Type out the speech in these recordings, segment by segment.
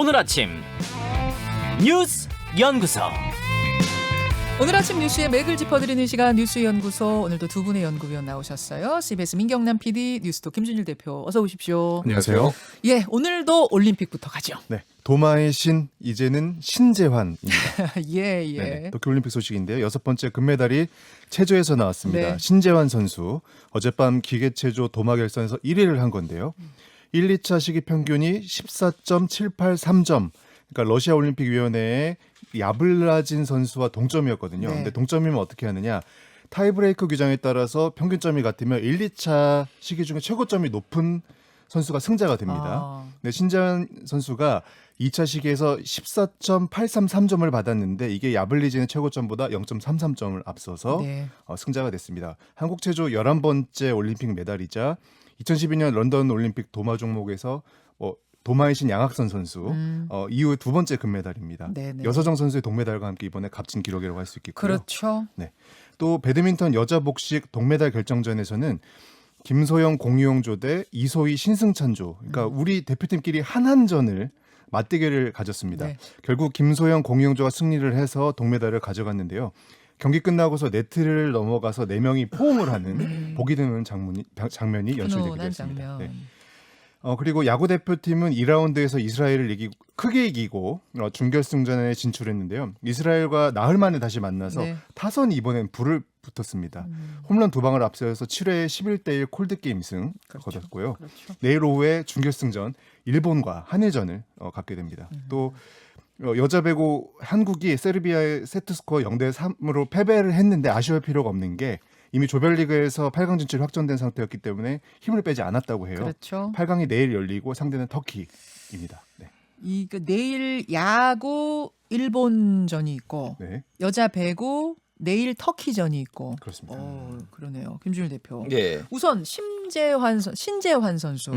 오늘 아침 뉴스 연구소. 오늘 아침 뉴스의 맥을 짚어드리는 시간 뉴스연구소. 오늘도 두 분의 연구위원 나오셨어요. CBS 민경남 PD, 뉴스톱 김준일 대표, 어서 오십시오. 안녕하세요. 예, 오늘도 올림픽부터 가죠. 네, 도마의 신 이제는 신재환입니다. 예. 네, 도쿄올림픽 소식인데요. 6번째 금메달이 체조에서 나왔습니다. 네. 신재환 선수 어젯밤 기계체조 도마 결선에서 1위를 한 건데요. 1, 2차 시기 평균이 14.783점. 그러니까 러시아 올림픽 위원회의 야블라진 선수와 동점이었거든요. 네. 근데 동점이면 어떻게 하느냐? 타이브레이크 규정에 따라서 평균점이 같으면 1, 2차 시기 중에 최고점이 높은 선수가 승자가 됩니다. 네, 신재환 선수가 2차 시기에서 14.833점을 받았는데 이게 야블리진의 최고점보다 0.33점을 앞서서 네. 승자가 됐습니다. 한국 체조 11번째 올림픽 메달이자 2012년 런던 올림픽 도마 종목에서 도마의 신 양학선 선수 이후 두 번째 금메달입니다. 네네. 여서정 선수의 동메달과 함께 이번에 값진 기록이라고 할 수 있겠고요. 그렇죠. 네. 또 배드민턴 여자 복식 동메달 결정전에서는 김소영 공유용조 대 이소희 신승찬조. 그러니까 우리 대표팀끼리 한한전을 맞대결을 가졌습니다. 네. 결국 김소영 공유용조가 승리를 해서 동메달을 가져갔는데요. 경기 끝나고서 네트를 넘어가서 4명이 포옹을 하는 보기 드문 장면이 연출되기도 훈훈한 했습니다. 장면. 네. 그리고 야구 대표팀은 2라운드에서 이스라엘을 크게 이기고 준결승전에 진출했는데요. 이스라엘과 나흘 만에 다시 만나서 네. 타선이 이번엔 불을 붙었습니다. 홈런 2방을 앞세워서 7회 11대1 콜드게임 승 거뒀고요. 그렇죠. 내일 오후에 준결승전 일본과 한일전을 갖게 됩니다. 또 여자 배구 한국이 세르비아의 세트스코어 0대3으로 패배를 했는데 아쉬울 필요가 없는 게 이미 조별리그에서 8강 진출이 확정된 상태였기 때문에 힘을 빼지 않았다고 해요. 그렇죠. 8강이 내일 열리고 상대는 터키입니다. 네. 내일 야구 일본전이 있고 네, 여자 배구 내일 터키전이 있고. 그렇습니다. 그러네요. 김준일 대표. 예. 우선 신재환 선수.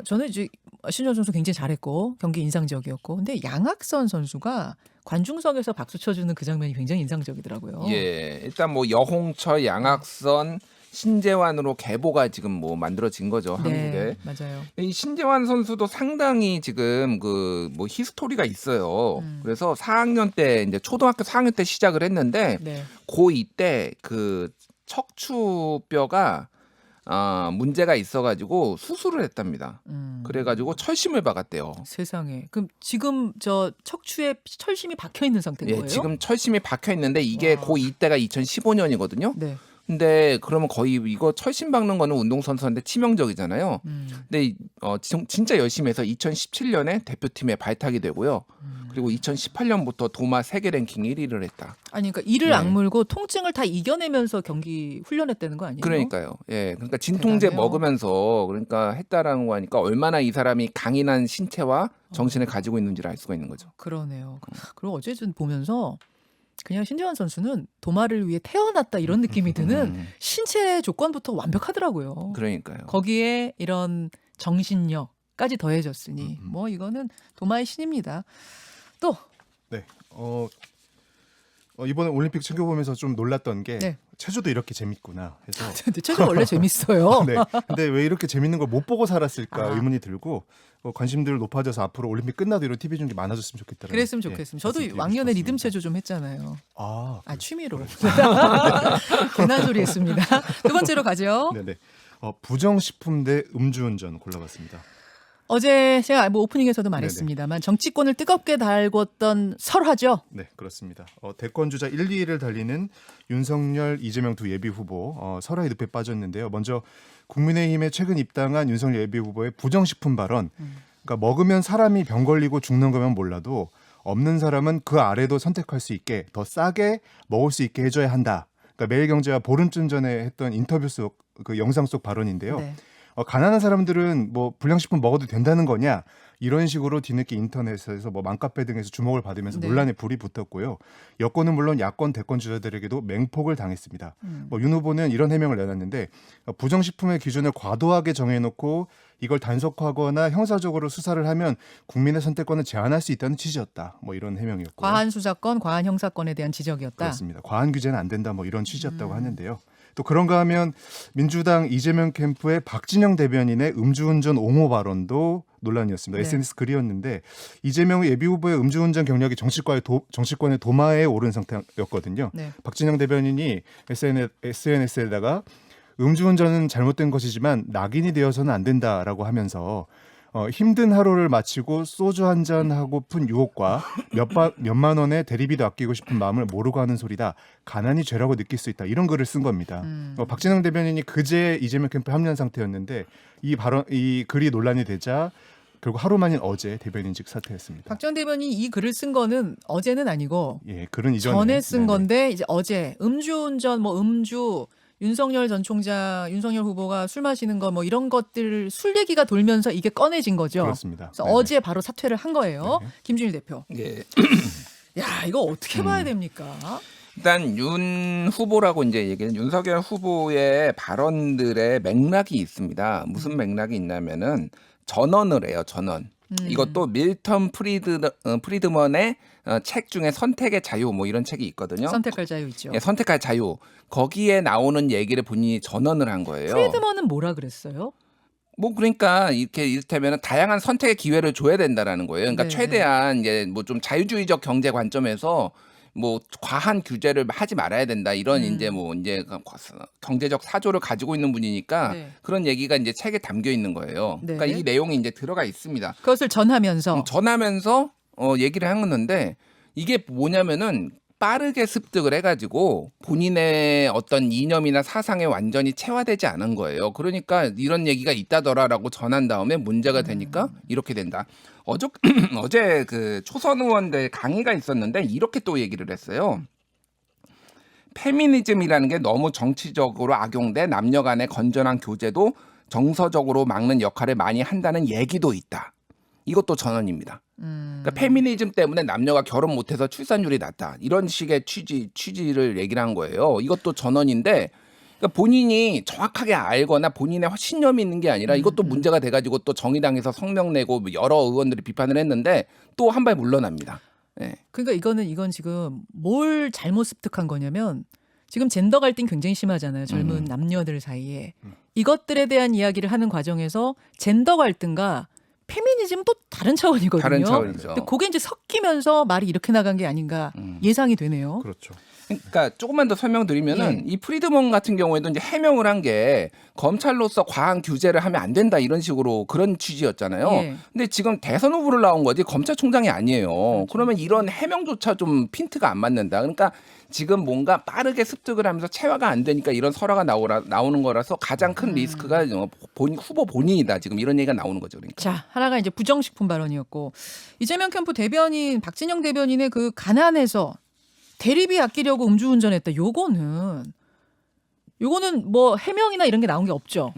저는 이제 신재환 선수 굉장히 잘했고 경기 인상적이었고, 근데 양학선 선수가 관중석에서 박수 쳐주는 그 장면이 굉장히 인상적이더라고요. 예, 일단 뭐 여홍철, 양학선, 신재환으로 계보가 지금 뭐 만들어진 거죠, 한국에. 네, 맞아요. 이 신재환 선수도 상당히 지금 그 뭐 히스토리가 있어요. 그래서 4학년 때 이제 초등학교 4학년 때 시작을 했는데 네. 고2 때 그 척추뼈가 문제가 있어가지고 수술을 했답니다. 그래가지고 철심을 박았대요. 세상에. 그럼 지금 저 척추에 철심이 박혀 있는 상태인 예, 거예요? 지금 철심이 박혀 있는데 이게 와. 고2 때가 2015년이거든요. 네. 근데 그러면 거의 이거 철심 박는 거는 운동선수한테 치명적이잖아요. 근데 진짜 열심히 해서 2017년에 대표팀에 발탁이 되고요. 그리고 2018년부터 도마 세계 랭킹 1위를 했다. 아니 그러니까 이를 네. 악물고 통증을 다 이겨내면서 경기 훈련했다는 거 아니에요? 그러니까요. 예, 그러니까 진통제 대단해요. 먹으면서 그러니까 했다라는 거 하니까 얼마나 이 사람이 강인한 신체와 정신을 가지고 있는지를 알 수가 있는 거죠. 그러네요. 그리고 어제전 보면서 그냥 신재환 선수는 도마를 위해 태어났다 이런 느낌이 드는 신체 조건부터 완벽하더라고요. 그러니까요. 거기에 이런 정신력까지 더해졌으니 뭐 이거는 도마의 신입니다. 또 네. 이번에 올림픽 챙겨보면서 좀 놀랐던 게 네. 체조도 이렇게 재밌구나 해서 체조 원래 재밌어요. 네. 근데 왜 이렇게 재밌는 걸 못 보고 살았을까 아. 의문이 들고 관심들 높아져서 앞으로 올림픽 끝나도 이런 TV 중계 많아졌으면 좋겠다는. 그랬으면 좋겠습니다. 저도 왕년에 리듬 체조 좀 했잖아요. 아, 취미로. 괜한 소리 했습니다. 두 번째로 가죠. 네네. 부정식품 대 음주운전 골라봤습니다. 어제 제가 뭐 오프닝에서도 말했습니다만 정치권을 뜨겁게 달궜던 설화죠. 네, 그렇습니다. 대권 주자 1, 2위를 달리는 윤석열, 이재명 두 예비 후보 설화의 늪에 빠졌는데요. 먼저 국민의힘에 최근 입당한 윤석열 예비 후보의 부정식품 발언. 그러니까 먹으면 사람이 병 걸리고 죽는 거면 몰라도 없는 사람은 그 아래도 선택할 수 있게 더 싸게 먹을 수 있게 해줘야 한다. 그러니까 매일경제와 보름쯤 전에 했던 인터뷰 속 그 영상 속 발언인데요. 네. 가난한 사람들은 뭐 불량식품 먹어도 된다는 거냐 이런 식으로 뒤늦게 인터넷에서 뭐 맘카페 등에서 주목을 받으면서 네. 논란에 불이 붙었고요. 여권은 물론 야권 대권 주자들에게도 맹폭을 당했습니다. 윤 후보는 이런 해명을 내놨는데 부정식품의 기준을 과도하게 정해놓고 이걸 단속하거나 형사적으로 수사를 하면 국민의 선택권을 제한할 수 있다는 취지였다. 뭐 이런 해명이었고요. 과한 수사권, 과한 형사권에 대한 지적이었다. 그렇습니다. 과한 규제는 안 된다. 뭐 이런 취지였다고 하는데요. 또 그런가 하면 민주당 이재명 캠프의 박진영 대변인의 음주운전 옹호 발언도 논란이었습니다. 네. SNS 글이었는데 이재명 예비후보의 음주운전 경력이 정치권의 도마에 오른 상태였거든요. 네. 박진영 대변인이 SNS에다가 음주운전은 잘못된 것이지만 낙인이 되어서는 안 된다라고 하면서 힘든 하루를 마치고 소주 한 잔 하고픈 유혹과 몇만 원의 대리비도 아끼고 싶은 마음을 모르고 하는 소리다. 가난이 죄라고 느낄 수 있다. 이런 글을 쓴 겁니다. 박진영 대변인이 그제 이재명 캠프에 합류한 상태였는데 이 글이 논란이 되자 결국 하루 만인 어제 대변인직 사퇴했습니다. 박전 대변인이 이 글을 쓴 거는 어제는 아니고 예, 글은 이전에 전에 쓴 네네. 건데 이제 어제 음주운전 음주 윤석열 전 총장, 윤석열 후보가 술 마시는 거 뭐 이런 것들 술 얘기가 돌면서 이게 꺼내진 거죠. 그렇습니다. 그래서 네네. 어제 바로 사퇴를 한 거예요. 네. 김준일 대표. 예. 야, 이거 어떻게 봐야 됩니까? 일단 윤 후보라고 이제 얘기는 윤석열 후보의 발언들의 맥락이 있습니다. 무슨 맥락이 있냐면은 전언을 해요. 전언. 이것도 밀턴 프리드먼의 책 중에 선택의 자유 뭐 이런 책이 있거든요. 선택할 자유 있죠. 예, 선택할 자유. 거기에 나오는 얘기를 본인이 전언을 한 거예요. 프리드먼은 뭐라 그랬어요? 뭐 그러니까 이렇게 이를테면 다양한 선택의 기회를 줘야 된다라는 거예요. 그러니까 네. 최대한 이제 뭐 좀 자유주의적 경제 관점에서 뭐 과한 규제를 하지 말아야 된다 이런 이제 뭐 이제 경제적 사조를 가지고 있는 분이니까 네. 그런 얘기가 이제 책에 담겨 있는 거예요. 네. 그러니까 이 내용이 이제 들어가 있습니다. 그것을 전하면서 전하면서 얘기를 하는데 이게 뭐냐면은 빠르게 습득을 해가지고 본인의 어떤 이념이나 사상에 완전히 체화되지 않은 거예요. 그러니까 이런 얘기가 있다더라라고 전한 다음에 문제가 되니까 이렇게 된다. 어제 그 초선 의원들 강의가 있었는데 이렇게 또 얘기를 했어요. 페미니즘이라는 게 너무 정치적으로 악용돼 남녀 간의 건전한 교제도 정서적으로 막는 역할을 많이 한다는 얘기도 있다. 이것도 전언입니다. 그러니까 페미니즘 때문에 남녀가 결혼 못해서 출산율이 낮다. 이런 식의 취지를 얘기를 한 거예요. 이것도 전언인데 그러니까 본인이 정확하게 알거나 본인의 신념이 있는 게 아니라 이것도 문제가 돼가지고 또 정의당에서 성명 내고 여러 의원들이 비판을 했는데 또 한 발 물러납니다. 네. 그러니까 이건 지금 뭘 잘못 습득한 거냐면 지금 젠더 갈등 굉장히 심하잖아요. 젊은 남녀들 사이에. 이것들에 대한 이야기를 하는 과정에서 젠더 갈등과 페미니즘은 또 다른 차원이거든요. 다른 차원이죠. 근데 그게 이제 섞이면서 말이 이렇게 나간 게 아닌가 예상이 되네요. 그렇죠. 그러니까 조금만 더 설명드리면은 예. 이 프리드먼 같은 경우에도 이제 해명을 한 게 검찰로서 과한 규제를 하면 안 된다 이런 식으로 그런 취지였잖아요. 예. 근데 지금 대선 후보를 나온 거지 검찰총장이 아니에요. 그러면 이런 해명조차 좀 핀트가 안 맞는다. 그러니까 지금 뭔가 빠르게 습득을 하면서 체화가 안 되니까 이런 설화가 나오는 거라서 가장 큰 리스크가 후보 본인이다. 지금 이런 얘기가 나오는 거죠. 그러니까. 자, 하나가 이제 부정식품 발언이었고 이재명 캠프 대변인 박진영 대변인의 그 가난해서 대리비 아끼려고 음주운전했다. 요거는 뭐 해명이나 이런 게 나온 게 없죠.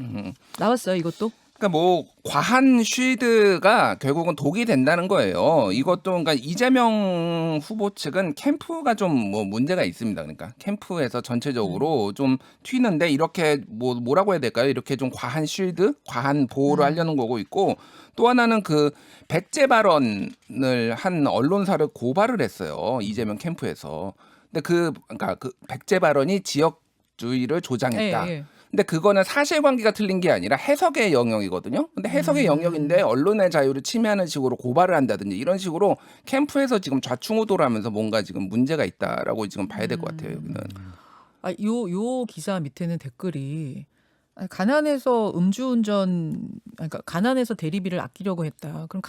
나왔어요, 이것도? 그러니까 뭐 과한 쉴드가 결국은 독이 된다는 거예요. 이것도 그러니까 이재명 후보 측은 캠프가 좀 뭐 문제가 있습니다. 그러니까 캠프에서 전체적으로 좀 튀는데 이렇게 뭐라고 해야 될까요? 이렇게 좀 과한 쉴드, 과한 보호를 하려는 거고 있고 또 하나는 그 백제 발언을 한 언론사를 고발을 했어요. 이재명 캠프에서. 근데 그러니까 그 백제 발언이 지역주의를 조장했다. 예. 근데 그거는 사실관계가 틀린 게 아니라 해석의 영역이거든요. 근데 해석의 영역인데 언론의 자유를 침해하는 식으로 고발을 한다든지 이런 식으로 캠프에서 지금 좌충우돌을 하면서 뭔가 지금 문제가 있다라고 지금 봐야 될 것 같아요. 여기는. 요 기사 밑에는 댓글이 가난해서 음주운전, 그러니까 가난해서 대리비를 아끼려고 했다. 그럼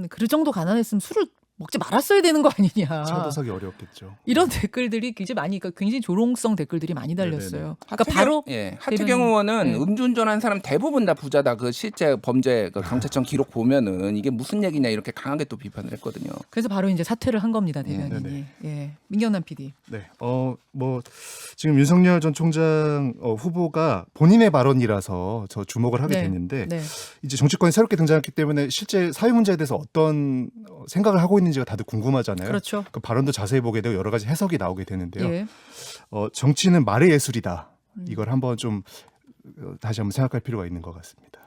그 정도 가난했으면 술을 먹지 말았어야 되는 거 아니냐. 차도사기 어려웠겠죠. 이런 댓글들이 그러니까 굉장히 조롱성 댓글들이 많이 달렸어요. 그러니까 바로 하태경 대변인. 의원은 네. 음주운전한 사람 대부분 다 부자다. 그 실제 범죄 그 경찰청 기록 보면은 이게 무슨 얘기냐 이렇게 강하게 또 비판을 했거든요. 그래서 바로 이제 사퇴를 한 겁니다, 대변인이. 네네. 예, 민경남 PD. 네. 뭐 지금 윤석열 전 총장 후보가 본인의 발언이라서 저 주목을 하게 네. 됐는데 네. 이제 정치권이 새롭게 등장했기 때문에 실제 사회 문제에 대해서 어떤 생각을 하고 있는지가 다들 궁금하잖아요. 그렇죠. 그 발언도 자세히 보게 되고 여러 가지 해석이 나오게 되는데요. 예. 정치는 말의 예술이다. 이걸 한번 좀 다시 한번 생각할 필요가 있는 것 같습니다.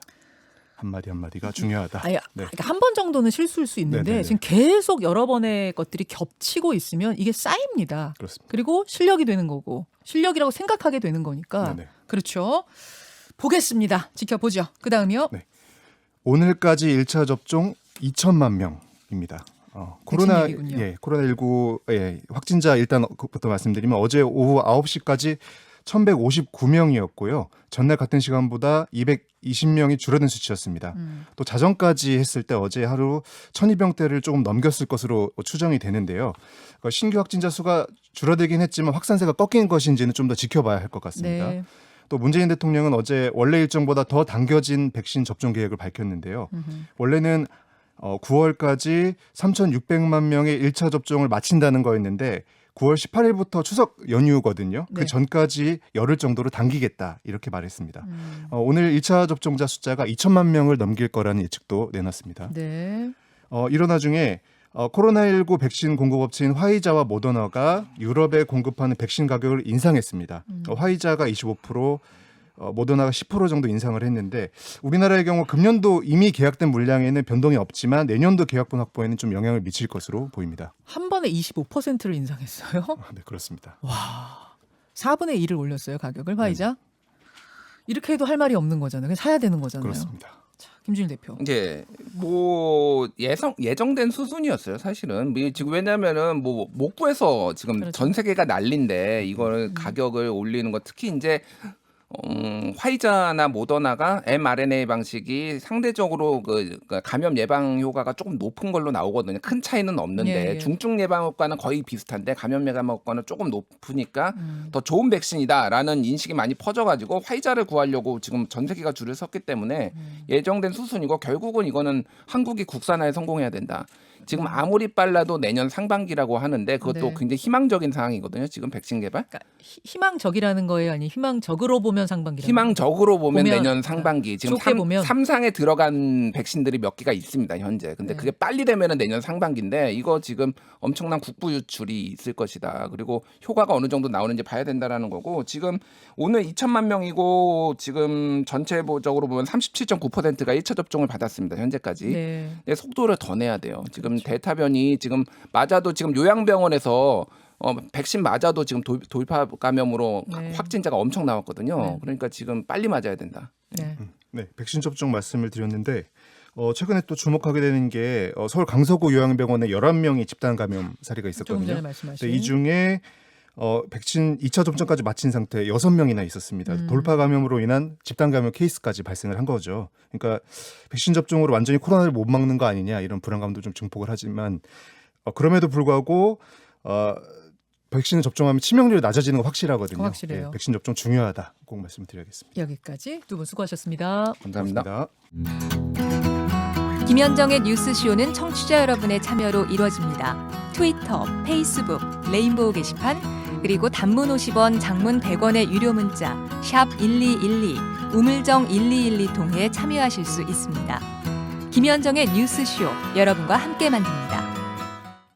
한마디 한마디가 중요하다. 아니, 네. 그러니까 한 번 정도는 실수일 수 있는데 네네네. 지금 계속 여러 번의 것들이 겹치고 있으면 이게 쌓입니다. 그렇습니다. 그리고 실력이 되는 거고 실력이라고 생각하게 되는 거니까 네네. 그렇죠. 보겠습니다. 지켜보죠. 그다음이요. 네. 오늘까지 1차 접종 2천만 명입니다. 코로나 백신 얘기군요. 코로나19 확진자 일단부터 말씀드리면 어제 오후 9시까지 1,159명이었고요. 전날 같은 시간보다 220명이 줄어든 수치였습니다. 또 자정까지 했을 때 어제 하루 1,200명대를 조금 넘겼을 것으로 추정이 되는데요. 그러니까 신규 확진자 수가 줄어들긴 했지만 확산세가 꺾인 것인지는 좀 더 지켜봐야 할 것 같습니다. 네. 또 문재인 대통령은 어제 원래 일정보다 더 당겨진 백신 접종 계획을 밝혔는데요. 원래는 9월까지 3,600만 명의 1차 접종을 마친다는 거였는데 9월 18일부터 추석 연휴거든요. 네. 그 전까지 열흘 정도로 당기겠다 이렇게 말했습니다. 오늘 1차 접종자 숫자가 2천만 명을 넘길 거라는 예측도 내놨습니다. 네. 이런 와중에 코로나19 백신 공급업체인 화이자와 모더나가 유럽에 공급하는 백신 가격을 인상했습니다. 화이자가 25%, 모더나가 10% 정도 인상을 했는데 우리나라의 경우 금년도 이미 계약된 물량에는 변동이 없지만 내년도 계약분 확보에는 좀 영향을 미칠 것으로 보입니다. 한 번에 25%를 인상했어요. 네, 그렇습니다. 4분의 1을 올렸어요. 가격을 화이자. 이렇게 해도 할 말이 없는 거잖아요. 그냥 사야 되는 거잖아요. 그렇습니다. 자, 김준일 대표. 이제 뭐 예정된 수순이었어요. 사실은 지금 왜냐하면은 뭐 못 구해서 지금 그렇죠. 전 세계가 난린데 이걸 가격을 올리는 거 특히 이제 화이자나 모더나가 mRNA 방식이 상대적으로 그 감염 예방 효과가 조금 높은 걸로 나오거든요. 큰 차이는 없는데 예, 예. 중증 예방 효과는 거의 비슷한데 감염 예방 효과는 조금 높으니까 더 좋은 백신이다라는 인식이 많이 퍼져가지고 화이자를 구하려고 지금 전 세계가 줄을 섰기 때문에 예정된 수순이고 결국은 이거는 한국이 국산화에 성공해야 된다. 지금 아무리 빨라도 내년 상반기라고 하는데 그것도 네. 굉장히 희망적인 상황이거든요. 지금 백신 개발. 그러니까 희망적이라는 거예요, 아니 희망적으로 보면 상반기. 희망적으로 보면 보면, 내년 상반기. 지금 좋게 보면. 3상에 들어간 백신들이 몇 개가 있습니다. 현재. 근데 네. 그게 빨리 되면은 내년 상반기인데 이거 지금 엄청난 국부 유출이 있을 것이다. 그리고 효과가 어느 정도 나오는지 봐야 된다라는 거고 지금 오늘 2천만 명이고 지금 전체적으로 보면 37.9%가 1차 접종을 받았습니다. 현재까지. 네. 근데 속도를 더 내야 돼요. 지금 델타변이 지금 맞아도 지금 요양병원에서 백신 맞아도 지금 돌파 감염으로 네. 확진자가 엄청 나왔거든요. 네. 그러니까 지금 빨리 맞아야 된다. 네. 네, 백신 접종 말씀을 드렸는데 최근에 또 주목하게 되는 게 서울 강서구 요양병원에 11명이 집단 감염 사례가 조금 전에 있었거든요. 말씀하신. 이 중에 백신 2차 접종까지 마친 상태 6명이나 있었습니다. 돌파 감염으로 인한 집단 감염 케이스까지 발생을 한 거죠. 그러니까 백신 접종으로 완전히 코로나를 못 막는 거 아니냐 이런 불안감도 좀 증폭을 하지만 그럼에도 불구하고 백신을 접종하면 치명률이 낮아지는 거 확실하거든요. 확실해요. 네, 백신 접종 중요하다. 꼭 말씀드리겠습니다. 여기까지 두 분 수고하셨습니다. 감사합니다. 고맙습니다. 김현정의 뉴스쇼는 청취자 여러분의 참여로 이루어집니다. 트위터, 페이스북, 레인보우 게시판, 그리고 단문 50원, 장문 100원의 유료 문자 샵 1212, 우물정 1212 통해 참여하실 수 있습니다. 김현정의 뉴스쇼, 여러분과 함께 만듭니다.